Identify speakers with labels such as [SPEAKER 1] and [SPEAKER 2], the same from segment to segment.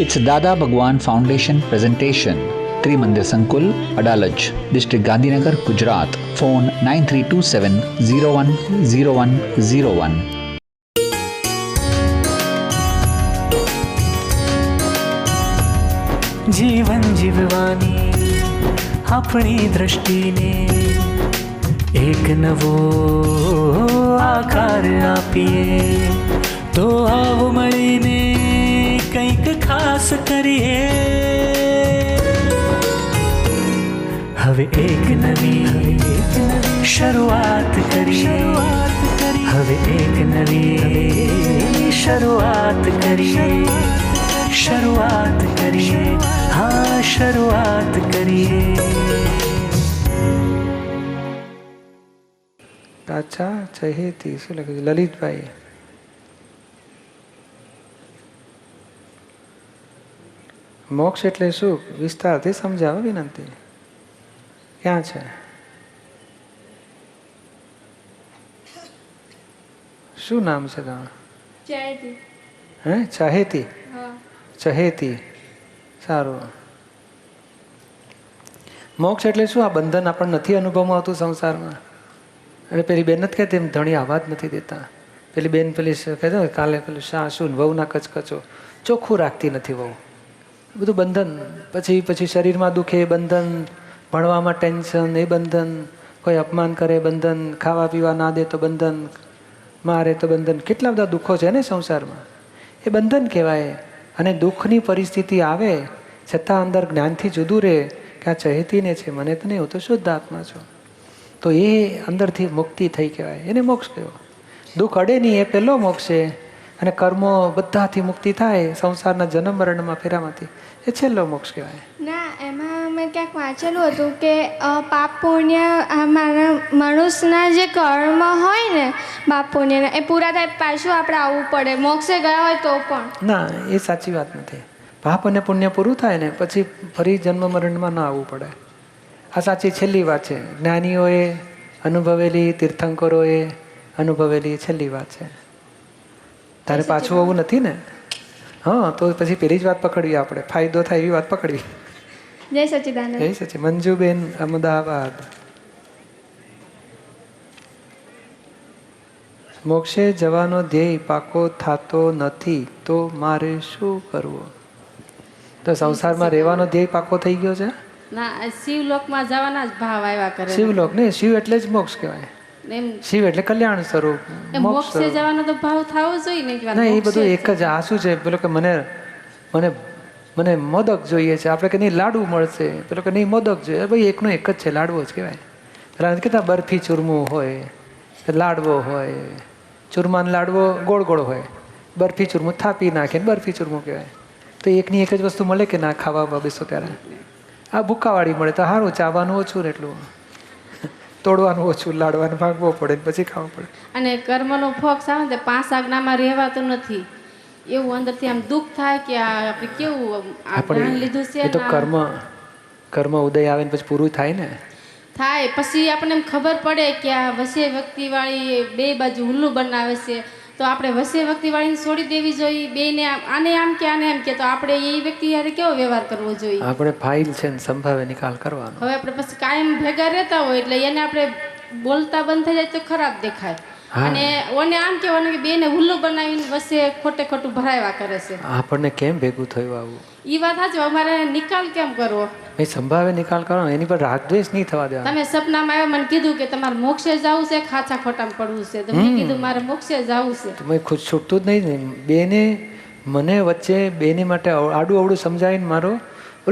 [SPEAKER 1] It's Dada Bhagwan Foundation presentation. Trimandir Sankul, Adalaj, District Gandhinagar, Gujarat. Phone 9327010101.
[SPEAKER 2] જીવન જીવવાની આપણી દ્રષ્ટિને એક નવો આકાર આપીએ તો આવો મળીને કંઈક ખાસ કરીએ હવે એક નવી શરૂઆત કરીએ હવે એક નવી શરૂઆત કરીએ શરૂઆત કરીએ હા શરૂઆત કરીએ.
[SPEAKER 3] પાછા ચહેતી શું લખ્યું છે? લલિતભાઈ. મોક્ષ એટલે શું? વિસ્તારથી સમજાવો વિનંતી. ક્યાં છે? શું નામ છે તમારું?
[SPEAKER 4] ચહેતી.
[SPEAKER 3] હે ચહેતી? ચહેતી. સારું. મોક્ષ એટલે શું? આ બંધન આપણને નથી અનુભવમાં આવતું સંસારમાં. અને પેલી બેન નથી કહેતી એમ ધણી આવાજ નથી દેતા. પેલી બેન પેલી કહેતા કાલે પેલું સાસુ વહુના કચકચો ચોખ્ખું રાખતી નથી વહુ. બધું બંધન. પછી શરીરમાં દુખે એ બંધન, ભણવામાં ટેન્શન એ બંધન, કોઈ અપમાન કરે બંધન, ખાવા પીવા ના દે તો બંધન, મારે તો બંધન. કેટલા બધા દુઃખો છે ને સંસારમાં, એ બંધન કહેવાય. અને દુઃખની પરિસ્થિતિ આવે છતાં અંદર જ્ઞાનથી જુદું રહે કે આ ચહેતીને છે, મને તો નહીં, હું તો શુદ્ધ આત્મા છું. તો એ અંદરથી મુક્તિ થઈ કહેવાય, એને મોક્ષ કહેવાય. દુઃખ અડે નહીં એ પહેલો મોક્ષ છે. અને કર્મો બધાથી મુક્તિ થાય સંસારના જન્મ મરણમાં ફેરામાંથી, એ છેલ્લો મોક્ષ કહેવાય.
[SPEAKER 4] ના, એમાં મેં ક્યાંક વાંચેલું હતું કે પાપ પુણ્ય મનુષ્યના જે કર્મ હોય ને પાપ પુણ્યના એ પૂરા થાય પાછું આપણે આવવું પડે, મોક્ષે ગયા હોય તો પણ.
[SPEAKER 3] ના, એ સાચી વાત નથી. પાપ અને પુણ્ય પૂરું થાય ને પછી ફરી જન્મ મરણમાં ના આવવું પડે. આ સાચી છેલ્લી વાત છે. જ્ઞાનીઓએ અનુભવેલી, તીર્થંકરોએ અનુભવેલી છેલ્લી વાત છે. તારે પાછું આવવું નથી ને? હા, તો પછી પેલી જ વાત પકડવી આપણે, ફાયદો થાય એવી વાત પકડવી.
[SPEAKER 4] જય સચ્ચિદાનંદ.
[SPEAKER 3] જય સચ્ચિદાનંદ. મંજુબેન, અમદાવાદ. મોક્ષે જવાનો ધ્યેય પાકો થતો નથી તો મારે શું કરવું? તો સંસારમાં રહેવાનો ધ્યેય પાકો થઈ ગયો છે?
[SPEAKER 5] ના, શિવલોકમાં જવાના જ ભાવ આવ્યા કરે.
[SPEAKER 3] શિવલોક ને શિવ એટલે જ મોક્ષ કહેવાય. શિવ એટલે કલ્યાણ સ્વરૂપ,
[SPEAKER 5] મોક્ષે જવાનો તો ભાવ થવો જોઈએ ને.
[SPEAKER 3] ના, એ બધું એક જ. આ શું છે? પેલો કે મને મને મને મોદક જોઈએ છે, આપણે કે નહીં લાડુ મળશે, પેલો કે નહીં મોદક જોઈએ. ભાઈ એકનો એક જ છે, લાડવો જ કહેવાય. પેલા કહેતા બરફી ચૂરમું હોય, લાડવો હોય. ચૂરમાનો લાડવો ગોળ ગોળ હોય, બરફી ચૂરમું થાપી નાખે બરફી ચૂરમું કહેવાય. તો એકની એક જ વસ્તુ મળે કે ના ખાવા બેસો ત્યારે? આ ભૂક્કાવાળી મળે તો સારું, ચાવવાનું ઓછું ને એટલું તોડવાનું ઓછું, લાડવાનું ભાગવો પડે પછી ખાવું પડે.
[SPEAKER 5] અને કર્મનો ફોક્સ આવે ને 5 આજ્ઞામાં રહેવાતું નથી. એવું અંદરથી આમ દુઃખ થાય કે આ આપણે કેવું જ્ઞાન લીધું છે.
[SPEAKER 3] એ તો કર્મ ઉદય આવે ને પછી પૂરું થાય ને.
[SPEAKER 5] થાય પછી આપણને એમ ખબર પડે કે આ વસે વ્યક્તિવાળી બે બાજુ હુલ્લું બનાવે છે, તો આપણે વસે વ્યક્તિવાળીને છોડી દેવી જોઈએ. બેને આને આમ કે આને એમ કે તો આપણે એ વ્યક્તિ યારે કેવો વ્યવહાર કરવો જોઈએ? આપણે
[SPEAKER 3] ફાઇલ છે ને સંભાવે નિકાલ કરવાનો.
[SPEAKER 5] હવે આપણે પછી કાયમ ભેગા રહેતા હોય એટલે એને આપણે બોલતા બંધ થઈ જાય તો ખરાબ દેખાય. અને ઓને આમ કહેવાનું કે બેને હુલ્લું બનાવીને વસે ખોટે ખોટું ભરાવ્યા કરે છે.
[SPEAKER 3] આપણને કેમ ભેગું થયું આવું?
[SPEAKER 5] એ વાત સાચું. અમારે નિકાલ કેમ કરવો?
[SPEAKER 3] એ સંભાવે નિકાલ કરવાનો, એની પર રાગ દ્વેષ નહીં થવા દેવાનો.
[SPEAKER 5] તમે સપનામાં આવ્યા, મને કીધું કે તમારે મોક્ષે જવું છે, ખાચા ખોટામાં પડવું છે, તો મેં કીધું મારે મોક્ષે જવું છે. તો
[SPEAKER 3] મેં ખુદ છૂટતું જ નહીં. બેને મને વચ્ચે બેની માટે આડું અવડું સમજાવીને મારો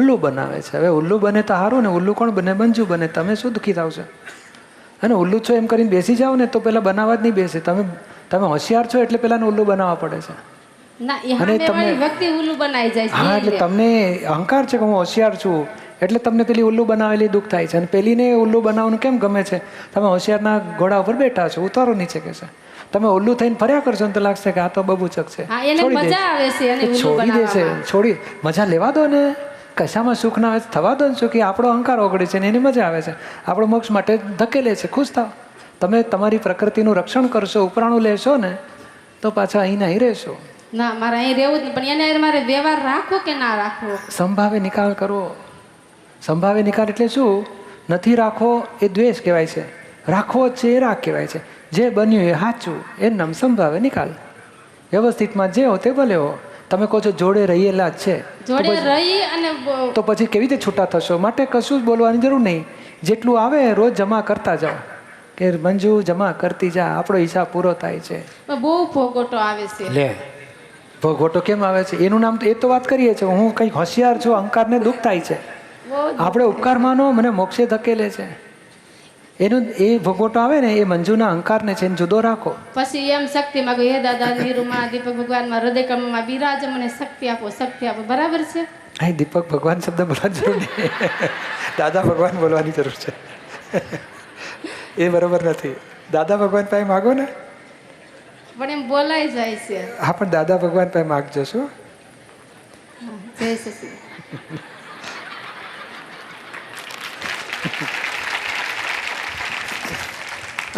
[SPEAKER 3] ઉલ્લુ બનાવે છે. હવે ઉલ્લુ બને તો સારું ને, ઉલ્લુ કોણ બને? મંજુ બને. તમે શું દુઃખી થાવ છો? અને ઉલ્લુ છો એમ કરીને બેસી જાઓ ને તો પેલા બનાવવા જ નહીં બેસે. તમે હોશિયાર છો એટલે પેલાને ઉલ્લુ બનાવવા પડે છે.
[SPEAKER 5] અને તમને વ્યક્તિ ઉલ્લુ બનાવી જાય છે.
[SPEAKER 3] હા, એટલે તમને અહંકાર છે કે હું હોશિયાર છું એટલે તમને પેલી ઉલ્લુ બનાવેલી દુઃખ થાય છે. અને પેલીને ઉલ્લુ બનાવવાનું કેમ ગમે છે? તમે હોશિયારના ઘોડા ઉપર બેઠા છો, ઉતારો નીચે કે છે. તમે ઉલ્લુ થઈને ફર્યા કરશો ને તો લાગશે કે આ તો બબૂચક છે, છોડી દેશે. છોડી મજા લેવા દો ને. કશામાં સુખ ના આવે થવા દો ને. કે આપણો અહંકાર ઓગળે છે ને એની મજા આવે છે, આપણો મોક્ષ માટે ધકેલે છે. ખુશ થાવ. તમે તમારી પ્રકૃતિનું રક્ષણ કરશો, ઉપરાણું લેશો ને તો પાછા અહીં નહીં રહેશો.
[SPEAKER 5] ના મારે અહીં રહેવું જ નહીં, પણ એને હારે મારે વ્યવહાર રાખવો કે ના રાખવો?
[SPEAKER 3] સંભાવે નિકાલ કરવો. સંભાવે નિકાલ એટલે શું? નથી રાખવો એ દ્વેષ કહેવાય છે, રાખવો જ છે એ રાગ કહેવાય છે. જે બન્યું એ સાચું, એ નામ સંભાવે નિકાલ. વ્યવસ્થિતમાં જે હો તે ભલે હો. તમે કહો છો જોડે રહીએલા જ છે,
[SPEAKER 5] જોડે રહી અને
[SPEAKER 3] તો પછી કેવી રીતે છૂટા થશો? માટે કશું જ બોલવાની જરૂર નહીં. જેટલું આવે રોજ જમા કરતા જાઓ, કે મંજુ જમા કરતી જા, આપણો હિસાબ પૂરો થાય છે.
[SPEAKER 5] બહુ ભોગોટો આવે છે.
[SPEAKER 3] લે ભોગોટો કેમ આવે છે? એનું નામ તો એ તો વાત કરીએ છીએ, હું કંઈક હોશિયાર છું, અહંકારને દુઃખ થાય છે. આપણે ઉપકાર માનો, મને મોક્ષે ધકેલે છે, એનું એ ભોગોટો આવે ને એ મંજુના અહંકારને છે, એને જુદો રાખો.
[SPEAKER 5] પછી એમ શક્તિ માંગો, હે દાદા નીરુમાં દીપક ભગવાનમાં હૃદયકમમાં બિરાજ, મને શક્તિ આપો, શક્તિ આપો. બરાબર છે?
[SPEAKER 3] અહીં દીપક ભગવાન શબ્દ બોલવાની જરૂર નહીં, દાદા ભગવાન બોલવાની જરૂર છે. એ બરોબર નથી. દાદા ભગવાન પાસે માગો ને.
[SPEAKER 5] પણ એમ બોલાઈ જાય છે.
[SPEAKER 3] હા, પણ દાદા ભગવાન પાસે માગજો. શું?
[SPEAKER 5] જય સચિન.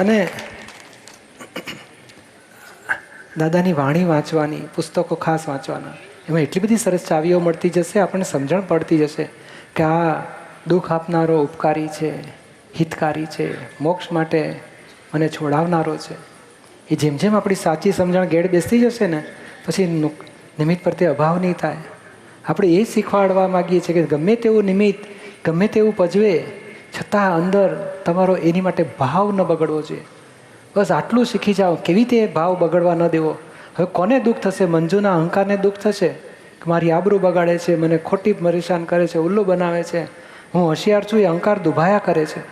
[SPEAKER 3] અને દાદાની વાણી વાંચવાની, પુસ્તકો ખાસ વાંચવાના, એમાં એટલી બધી સરસ ચાવીઓ મળતી જશે, આપણને સમજણ પડતી જશે કે આ દુઃખ આપનારો ઉપકારી છે, હિતકારી છે, મોક્ષ માટે મને છોડાવનારો છે. એ જેમ જેમ આપણી સાચી સમજણ ગેડ બેસતી જશે ને, પછી નિમિત્ત પ્રત્યે અભાવ નહીં થાય. આપણે એ શીખવાડવા માગીએ છીએ કે ગમે તેવું નિમિત્ત, ગમે તેવું પજવે, છતાં અંદર તમારો એની માટે ભાવ ન બગડવો જોઈએ. બસ આટલું શીખી જાઓ, કેવી રીતે ભાવ બગડવા ન દેવો. હવે કોને દુઃખ થશે? મંજુના અહંકારને દુઃખ થશે કે મારી આબરૂ બગાડે છે, મને ખોટી પરેશાન કરે છે, ઉલ્લુ બનાવે છે, હું હોશિયાર છું, એ અહંકાર દુભાયા કરે છે.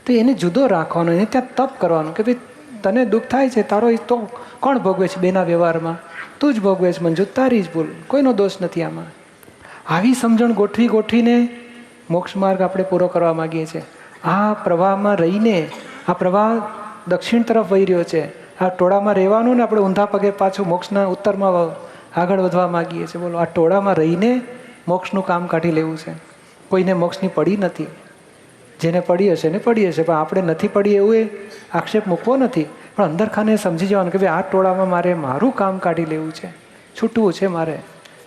[SPEAKER 3] તો એને જુદો રાખવાનો, એને ત્યાં તપ કરવાનું કે ભાઈ તને દુઃખ થાય છે, તારો તો કોણ ભોગવે છે? બેના વ્યવહારમાં તું જ ભોગવે છે મંજુ, તારી જ ભૂલ, કોઈનો દોષ નથી આમાં. આવી સમજણ ગોઠવીને મોક્ષ માર્ગ આપણે પૂરો કરવા માગીએ છીએ. આ પ્રવાહમાં રહીને, આ પ્રવાહ દક્ષિણ તરફ વહી રહ્યો છે, આ ટોળામાં રહેવાનું ને આપણે ઊંધા પગે પાછું મોક્ષના ઉત્તરમાં આગળ વધવા માગીએ છીએ. બોલો, આ ટોળામાં રહીને મોક્ષનું કામ કાઢી લેવું છે. કોઈને મોક્ષની પડી નથી, જેને પડી હશે ને પડી હશે, પણ આપણે નથી પડી એવું એ આક્ષેપ મૂકવો નથી, પણ અંદર ખાને સમજી જવાનું કે ભાઈ આ ટોળામાં મારે મારું કામ કાઢી લેવું છે, છૂટવું છે, મારે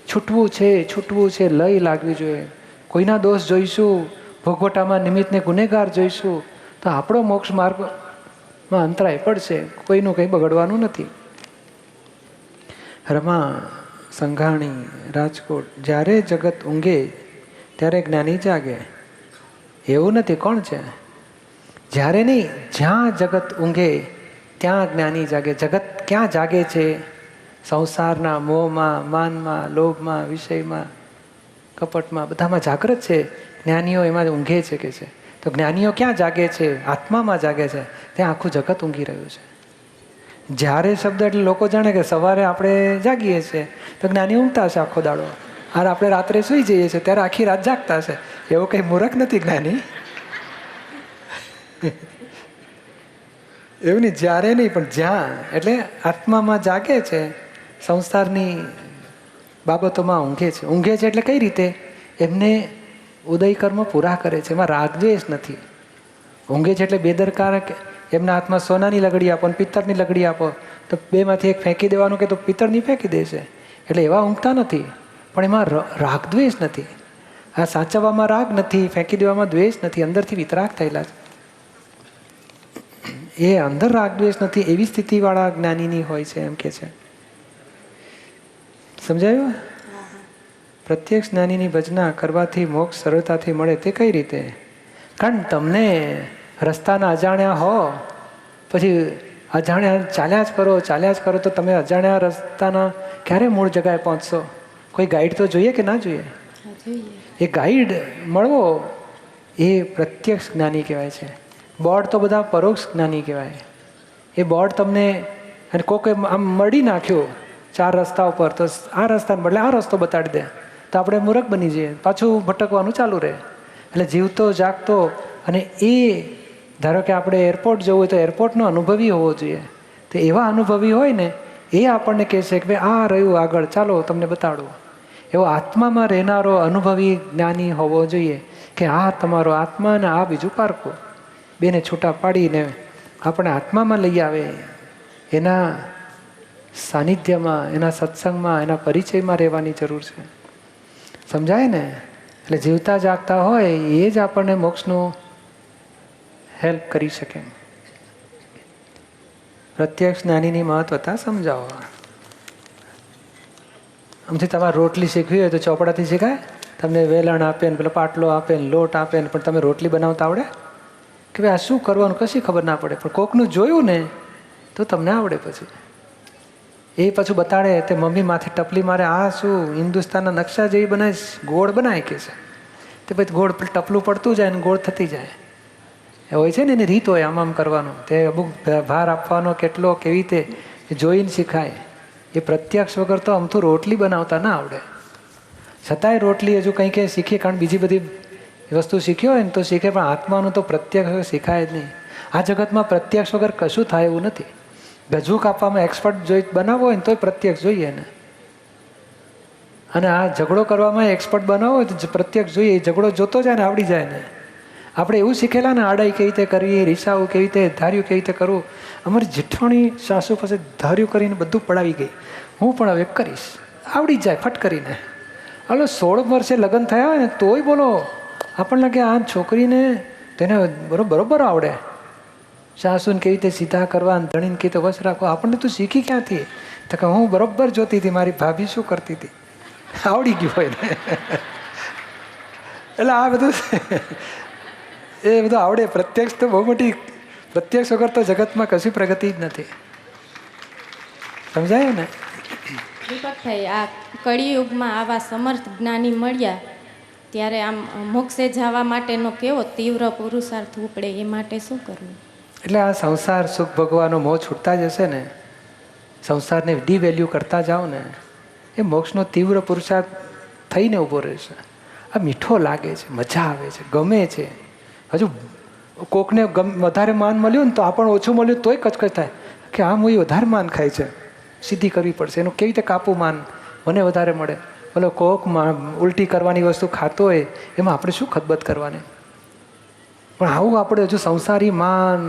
[SPEAKER 3] છૂટવું છે, લય લાગવી જોઈએ. કોઈના દોષ જોઈશું, ભોગવટામાં નિમિત્તને ગુનેગાર જોઈશું, તો આપણો મોક્ષ માર્ગમાં અંતરાય પડશે. કોઈનું કંઈ બગડવાનું નથી. રમા સંઘાણી, રાજકોટ. જ્યારે જગત ઊંઘે ત્યારે જ્ઞાની જાગે. એવું નથી. કોણ છે? જ્યારે નહીં, જ્યાં જગત ઊંઘે ત્યાં જ્ઞાની જાગે. જગત ક્યાં જાગે છે? સંસારના મોહમાં, માનમાં, લોભમાં, વિષયમાં, કપટમાં, બધામાં જાગૃત છે. જ્ઞાનીઓ એમાં ઊંઘે છે કે છે. તો જ્ઞાનીઓ ક્યાં જાગે છે? આત્મામાં જાગે છે. ત્યાં આખું જગત ઊંઘી રહ્યું છે. જ્યારે શબ્દ એટલે લોકો જાણે કે સવારે આપણે જાગીએ છીએ તો જ્ઞાની ઊંઘતા હશે આખો દાડો, અને આપણે રાત્રે સૂઈ જઈએ છીએ ત્યારે આખી રાત જાગતા હશે. એવો કંઈ મૂર્ખ નથી જ્ઞાની. એવું નહીં, જ્યારે નહીં, પણ જ્યાં, એટલે આત્મામાં જાગે છે, સંસારની બાબતોમાં ઊંઘે છે. ઊંઘે છે એટલે કઈ રીતે? એમને ઉદય કર્મ પૂરા કરે છે, એમાં રાગદ્વેષ નથી. ઊંઘે છે એટલે બેદરકાર, એમના હાથમાં સોનાની લગડી આપો અને પિત્તળની લગડી આપો તો બેમાંથી એક ફેંકી દેવાનું કે તો પિત્તળની ફેંકી દેશે. એટલે એવા ઊંઘતા નથી, પણ એમાં રાગદ્વેષ નથી. આ સાચવવામાં રાગ નથી, ફેંકી દેવામાં દ્વેષ નથી, અંદરથી વિતરાગ થયેલા છે. એ અંદર રાગદ્વેષ નથી, એવી સ્થિતિવાળા જ્ઞાનીની હોય છે, એમ કે છે. સમજાયું? પ્રત્યક્ષ જ્ઞાનીની ભજના કરવાથી મોક્ષ સરળતાથી મળે. તે કઈ રીતે? કારણ તમને રસ્તાના અજાણ્યા હો, પછી અજાણ્યા ચાલ્યા જ કરો તો તમે અજાણ્યા રસ્તાના ક્યારે મૂળ જગ્યાએ પહોંચશો? કોઈ ગાઈડ તો જોઈએ કે ના જોઈએ? એ ગાઈડ મળવો એ પ્રત્યક્ષ જ્ઞાની કહેવાય છે. બોર્ડ તો બધા પરોક્ષ જ્ઞાની કહેવાય. એ બોર્ડ તમને, અને કોઈ આમ મળી નાખ્યો 4 રસ્તા ઉપર, તો આ રસ્તાને બદલે આ રસ્તો બતાડી દે તો આપણે મૂર્ખ બની જઈએ, પાછું ભટકવાનું ચાલુ રહે. એટલે જીવતો જાગતો, અને એ ધારો કે આપણે એરપોર્ટ જવું હોય તો એરપોર્ટનો અનુભવી હોવો જોઈએ. તો એવા અનુભવી હોય ને એ આપણને કહેશે કે ભાઈ આ રહ્યું આગળ, ચાલો તમને બતાડું. એવો આત્મામાં રહેનારો અનુભવી જ્ઞાની હોવો જોઈએ કે આ તમારો આત્મા અને આ બીજું પારખું, બેને છૂટા પાડીને આપણે આત્મામાં લઈ આવે. એના સાનિધ્યમાં, એના સત્સંગમાં, એના પરિચયમાં રહેવાની જરૂર છે. સમજાય ને? એટલે જીવતા જાગતા હોય એ જ આપણને મોક્ષનું હેલ્પ કરી શકે. પ્રત્યક્ષ જ્ઞાનીની મહત્વતા સમજાવો. આમથી તમારે રોટલી શીખવી હોય તો ચોપડાથી શીખાય? તમને વેલણ આપે ને પેલો પાટલો આપે ને લોટ આપે ને, પણ તમે રોટલી બનાવતા આવડે કે ભાઈ આ શું કરવાનું કશી ખબર ના પડે. પણ કોકનું જોયું ને તો તમને આવડે. પછી એ પાછું બતાડે તે મમ્મી માથે ટપલી મારે, આ શું હિન્દુસ્તાનના નકશા જેવી બનાવીશ, ગોળ બનાવી કે છે તે પછી ગોળ ટપલું પડતું જાય ને ગોળ થતી જાય. એ હોય છે ને એની રીત હોય આમ કરવાનું, તે અમુક ભાર આપવાનો કેટલો કેવી રીતે જોઈને શીખાય. એ પ્રત્યક્ષ વગર તો આમથું રોટલી બનાવતા ના આવડે. છતાંય રોટલી હજુ કંઈ કંઈ શીખીએ, કારણ બીજી બધી વસ્તુ શીખ્યો હોય ને તો શીખે, પણ આત્માનું તો પ્રત્યક્ષ શીખાય જ નહીં. આ જગતમાં પ્રત્યક્ષ વગર કશું થાય એવું નથી. ગજુ કાપવામાં એક્સપર્ટ જોઈ બનાવવો હોય ને તોય પ્રત્યક્ષ જોઈએ ને, અને આ ઝઘડો કરવામાં એક્સપર્ટ બનાવવો હોય તો પ્રત્યક્ષ જોઈએ. એ ઝઘડો જોતો જાય ને આવડી જાય ને. આપણે એવું શીખેલા ને આડાઈ કેવી રીતે કરવી, રીસાવું કેવી રીતે, ધાર્યું કેવી રીતે કરવું. અમારી જેઠવાણી સાસુ પાસે ધાર્યું કરીને બધું પડાવી ગઈ. હું પણ હવે કરીશ, આવડી જાય ફટ કરીને. હાલો 16 વર્ષે લગ્ન થયા હોય ને તોય બોલો આપણને કે આ છોકરીને તેને બરોબર આવડે. સાસુને કેવી રીતે સીધા કરવા, ધણીને કેવી રીતે વશ રાખવા, આપણને તું શીખી ક્યાંથી? તો કે હું બરોબર જોતી હતી મારી ભાભી શું કરતી હતી, આવડી ગયું હોય ને. એટલે આ બધું એ બધું આવડે. પ્રત્યક્ષ તો બહુ મોટી, પ્રત્યક્ષ વગર તો જગતમાં કશી પ્રગતિ જ નથી. સમજાય ને?
[SPEAKER 6] દીપકભાઈ, આ કળિયુગમાં આવા સમર્થ જ્ઞાની મળ્યા ત્યારે આમ મોક્ષે જવા માટેનો કેવો તીવ્ર પુરુષાર્થ ઉપડે, એ માટે શું કરવું?
[SPEAKER 3] એટલે આ સંસાર સુખ ભોગવાનો મોહ છૂટતા જશે ને, સંસારને ડિવેલ્યુ કરતા જાઓ ને, એ મોક્ષનો તીવ્ર પુરુષાર્થ થઈને ઊભો રહેશે. આ મીઠો લાગે છે, મજા આવે છે, ગમે છે. હજુ કોકને વધારે માન મળ્યું ને તો આપણને ઓછું મળ્યું તોય કચકચ થાય કે આ હું વધારે માન ખાય છે, સીધી કરવી પડશે. એનું કેવી રીતે કાપવું માન, મને વધારે મળે. બોલો કોક ઉલટી કરવાની વસ્તુ ખાતો હોય એમાં આપણે શું ખતબત કરવાની? પણ આવું આપણે હજુ સંસારી માન,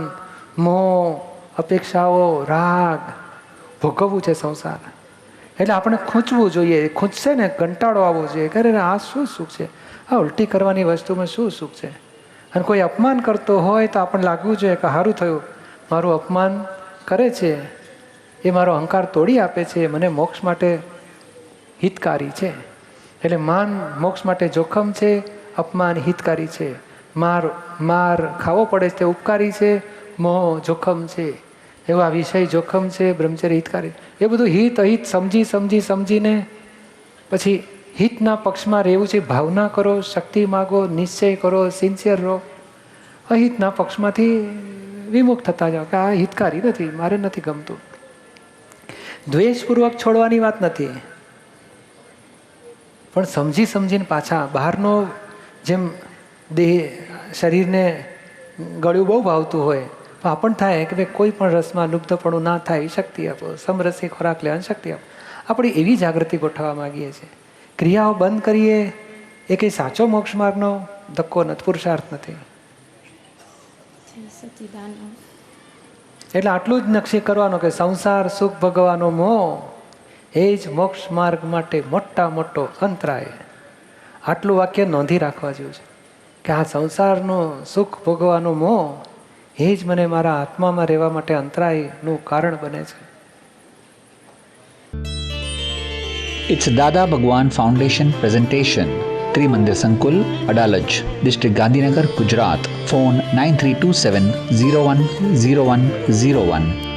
[SPEAKER 3] મોહ, અપેક્ષાઓ, રાગ ભોગવવું છે સંસાર. એટલે આપણે ખૂંચવું જોઈએ. ખૂંચશે ને કંટાળો આવવો જોઈએ કે આ શું સુખ છે, આ ઉલટી કરવાની વસ્તુમાં શું સુખ છે. અને કોઈ અપમાન કરતો હોય તો આપણને લાગવું જોઈએ કે સારું થયું, મારું અપમાન કરે છે, એ મારો અહંકાર તોડી આપે છે, મને મોક્ષ માટે હિતકારી છે. એટલે માન મોક્ષ માટે જોખમ છે, અપમાન હિતકારી છે. માર ખાવો પડે છે તે ઉપકારી છે, મોહ જોખમ છે. એવા વિષય જોખમ છે, બ્રહ્મચર્ય હિતકારી. એ બધું હિત અહિત સમજીને પછી હિતના પક્ષમાં રહેવું છે. ભાવના કરો, શક્તિ માગો, નિશ્ચય કરો, સિન્સિયર રહો. અહિતના પક્ષમાંથી વિમુખ થતા જાઓ કે આ હિતકારી નથી, મારે નથી ગમતું. દ્વેષપૂર્વક છોડવાની વાત નથી, પણ સમજીને પાછા. બહારનો જેમ દેહ શરીરને ગળ્યું બહુ ભાવતું હોય તો આપણને થાય કે ભાઈ કોઈ પણ રસમાં લુપ્તપણું ના થાય એવી શક્તિ આપો, સમરસી ખોરાક લેવાની શક્તિ આપો. આપણે એવી જાગૃતિ ગોઠવવા માગીએ છીએ. ક્રિયાઓ બંધ કરીએ એ કંઈ સાચો મોક્ષ માર્ગનો ધક્કો નથી, પુરુષાર્થ નથી. એટલે આટલું જ નક્કી કરવાનું કે સંસાર સુખ ભોગવવાનો મોહ એ જ મોક્ષ માર્ગ માટે મોટો અંતરાય. આટલું વાક્ય નોંધી રાખવા જેવું છે કે આ સંસારનો સુખ ભોગવવાનો મોહ એ જ મને મારા આત્મામાં રહેવા માટે અંતરાયનું કારણ બને છે.
[SPEAKER 1] It's Dada Bhagwan Foundation presentation. Trimandir Sankul, Adalaj, District Gandhinagar, Gujarat. Phone 9327 010101.